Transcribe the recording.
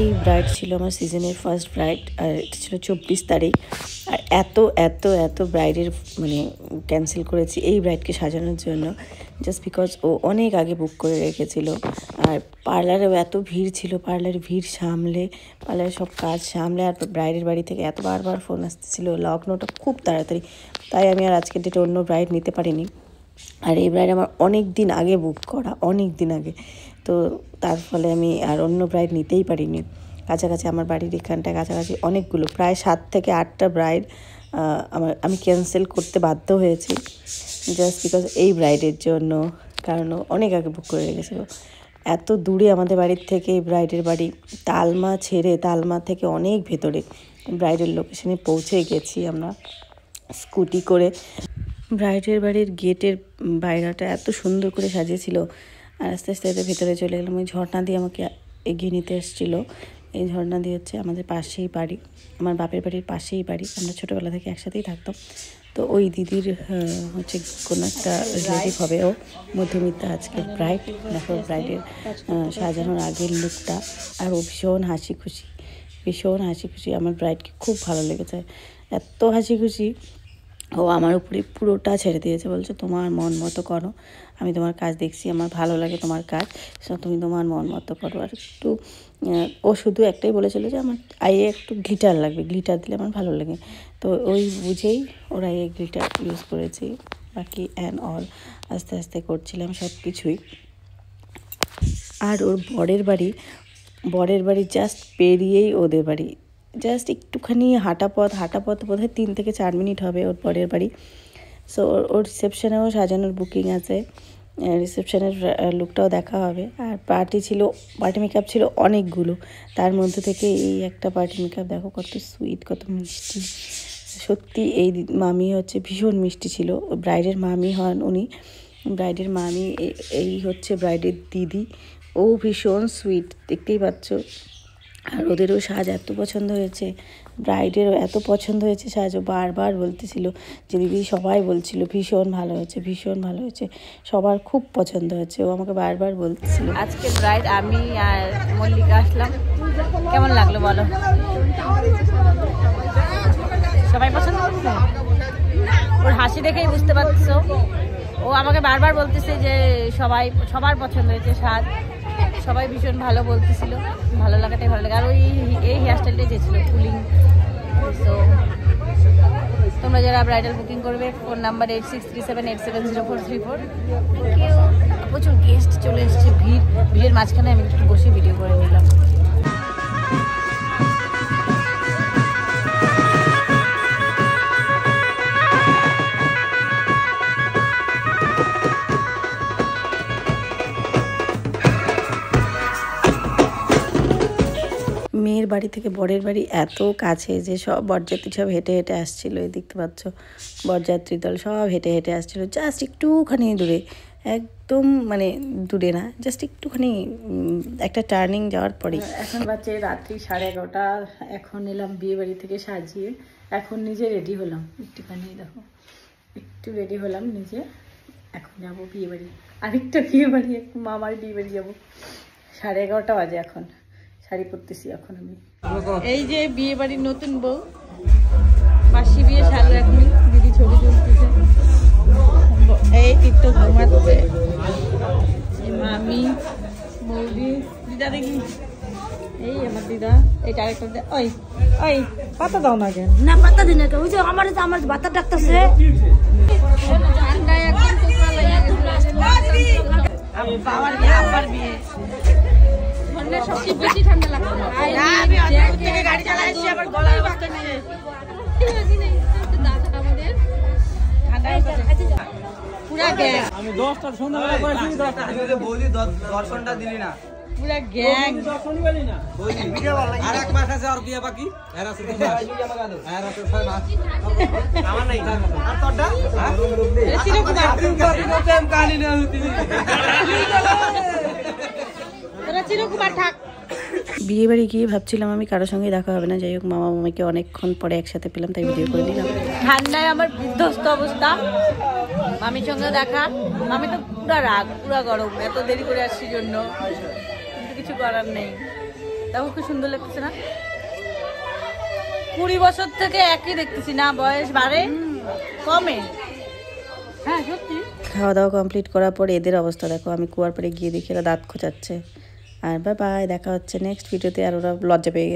এই ব্রাইড ছিল আমার সিজনের ফার্স্ট ব্রাইড, আর এটা ছিল 24 তারিখ। আর এত এত এত ব্রাইডের মানে ক্যান্সেল করেছি এই ব্রাইডকে সাজানোর জন্য, জাস্ট বিকজ ও অনেক আগে বুক করে রেখেছিল। আর পার্লারেও এত ভিড় ছিল, পার্লারের ভিড় সামলে, পার্লারের সব কাজ সামলে, আর ব্রাইডের বাড়ি থেকে এত বারবার ফোন আসতেছিল, লগ্নটা খুব তাড়াতাড়ি, তাই আমি আর আজকের ডেটে অন্য ব্রাইড নিতে পারিনি। আর এই ব্রাইড আমার অনেক দিন আগে বুক করা, অনেক দিন আগে, তো তার ফলে আমি আর অন্য ব্রাইড নিতেই পারিনি। কাছাকাছি আমার বাড়ির এখানটায় কাছাকাছি অনেকগুলো, প্রায় 7 থেকে 8টা ব্রাইড আমি ক্যান্সেল করতে বাধ্য হয়েছি জাস্ট বিকজ এই ব্রাইডের জন্য, কারণ অনেক আগে বুক করে রেখেছিল। এত দূরে আমাদের বাড়ির থেকে এই ব্রাইডের বাড়ি, তালমা ছেড়ে, তালমা থেকে অনেক ভেতরে ব্রাইডের লোকেশনে পৌঁছে গেছি আমরা স্কুটি করে। ব্রাইডের বাড়ির গেটের বাইরেটা এত সুন্দর করে সাজিয়েছিল, আর আস্তে আস্তে এদের ভেতরে চলে গেলাম। ওই ঝর্ণা দিয়ে আমাকে এগিয়ে নিতে এসেছিলো। এই ঝর্ণা দিয়ে হচ্ছে আমাদের পাশেই বাড়ি, আমার বাপের বাড়ির পাশেই বাড়ি, আমরা ছোটোবেলা থেকে একসাথেই থাকতাম। তো ওই দিদির হচ্ছে কোনো একটা রিলেটিভ হবে, ও মধুমিতা আজকের ব্রাইড। দেখো ব্রাইডের সাজানোর আগের লুকটা, আর ও ভীষণ হাসি খুশি, ভীষণ হাসি খুশি। আমার ব্রাইডকে খুব ভালো লেগেছে, এত হাসি খুশি। ও আমার উপরে পুরোটা ছেড়ে দিয়েছে, বলছে তোমার মন মতো করো, আমি তোমার কাজ দেখছি, আমার ভালো লাগে তোমার কাজ, তুমি তোমার মন মতো করো। আর একটু ও শুধু একটাই বলেছিল যে আমার আইয়ে একটু গ্লিটার লাগবে, গ্লিটার দিলে আমার ভালো লাগে, তো ওই বুঝেই ওরা আইয়ে গ্লিটার ইউজ করেছি। বাকি অ্যান্ড অল আস্তে আস্তে করছিলাম সব কিছুই। আর ওর বরের বাড়ি জাস্ট পেরিয়েই ওদের বাড়ি, জাস্ট একটুখানি হাঁটা পথ বোধহয় 3 থেকে 4 মিনিট হবে ওর পরের বাড়ি। সো ওর রিসেপশনেও সাজানোর বুকিং আছে, রিসেপশনের লুকটাও দেখা হবে। আর পার্টি মেকআপ ছিল অনেকগুলো, তার মধ্যে থেকে এই একটা পার্টি মেকআপ দেখো কত সুইট, কত মিষ্টি। সত্যি এই মামি হচ্ছে ভীষণ মিষ্টি ছিল, ব্রাইডের মামি হন উনি, ব্রাইডের মামি এই হচ্ছে ব্রাইডের দিদি, ও ভীষণ সুইট, দেখতেই পাচ্ছ। আর ওদেরও সাজ এত পছন্দ হয়েছে, ব্রাইডেরও এত পছন্দ হয়েছে সাজ, ও বারবার বলতেছিল যে দিদি সবাই বলছিল ভীষণ ভালো হয়েছে, ভীষণ ভালো হয়েছে, সবার খুব পছন্দ হয়েছে, ও আমাকে বারবার বলতেছিল। আজকে ব্রাইড আমি আর মল্লিকা আসলাম, কেমন লাগলো বলো? সবাই পছন্দ করছে, ওর হাসি দেখেই বুঝতে পারছো। ও আমাকে বারবার বলতেছে যে সবার পছন্দ হয়েছে সাজ, সবাই ভীষণ ভালো বলতেছিল, ভালো লাগাটাই ভালো লাগে। আর এই হেয়ারস্টাইলটাই চেয়েছিল ফুলিং। তো তোমরা যারা ব্রাইডাল বুকিং করবে, ফোন নাম্বার 8637870434। প্রচুর গেস্ট চলে এসছে, ভিড়ের মাঝখানে আমি একটু বসে ভিডিও করে নিলাম। মেয়ের বাড়ি থেকে বরের বাড়ি এত কাছে যে সব বরযাত্রী সব হেঁটে হেঁটে আসছিলো, এই দেখতে পাচ্ছ বরযাত্রী দল সব হেঁটে হেঁটে আসছিলো, জাস্ট একটুখানি দূরে, একদম মানে দূরে না, জাস্ট একটুখানি একটা টার্নিং যাওয়ার পরেই। এখন বাজে রাত্রি 11:30, এখন এলাম বিয়ে বাড়ি থেকে সাজিয়ে, এখন নিজে রেডি হলাম, একটুখানি দেখো একটু রেডি হলাম নিজে, এখন যাবো বিয়ে বাড়ি, আরেকটা বিয়ে বাড়ি, মামার বিয়ে বাড়ি যাবো। 11:30 বাজে, এখন শাড়ি পরতেছি এখন আমি। এই যে বিয়ে বাড়ির নতুন বউ, বাসি বিয়ে শাড়ি রাখবি, দিদি ছবি তুলতেছে, এই টিকটক ঘুমাচ্ছে, মামি বৌদি, দিদা দেখি, এই আমার দিদা, এইটা আরেকটা, ওই ওই পাতা দাও না কেন? না পাতা দিন না, ওই যে আমার বাতা ডাকতেছে, ঠান্ডায় একদম টুকরা লাগিয়ে আবার বিয়ে। সবচেয়ে বেশি ঠান্ডা লাগছে, আমি থেকে গাড়ি চালাই এসেছি, আমার গলার অবস্থা নিয়ে পুরা গ্যাং, আমি 10টার সন্ধ্যাবেলা করেছি, 10টা বৌদি দর্শনটা দিলি না, পুরা গ্যাং দর্শনই বলি না, বৌদি ভিডিও ভালো লাগে। আর এক মাস আছে আর বিয়ে বাকি, এর আছে 2 মাস, এর আছে 6 মাস, আমার নাই। আর তোরটা চিরকুমার প্রেম কাহিনী না হতি, তোরা চিরকুমার থাক। বিয়ে বাড়ি গিয়ে ভাবছিলাম আমি কারোর সঙ্গে দেখা হবে না, যাই হোক মামা মামাকে অনেকক্ষণ পরে একসাথে পেলাম, তাই ভিডিও করে নিলাম। ঠান্ডায় আমার বিধ্বস্ত অবস্থা, মামির সঙ্গে দেখা, মামি তো পুরা রাগ, পুরা গরম, এত দেরি করে আসছি জন্য, কিছু করার নেই। দেখো কি সুন্দর লাগতেছে না? 20 বছর থেকে একই দেখতেছি না, বয়স বাড়ে কমে। হ্যাঁ সত্যি। খাওয়া দাওয়া কমপ্লিট করার পর এদের অবস্থা দেখো, আমি কুয়ার পাড়ে গিয়ে দেখি এরা দাঁত খোঁচাচ্ছে। আর বাই বাই, দেখা হচ্ছে নেক্সট ভিডিওতে। আর ওরা লজ্জা পেয়ে গেছে।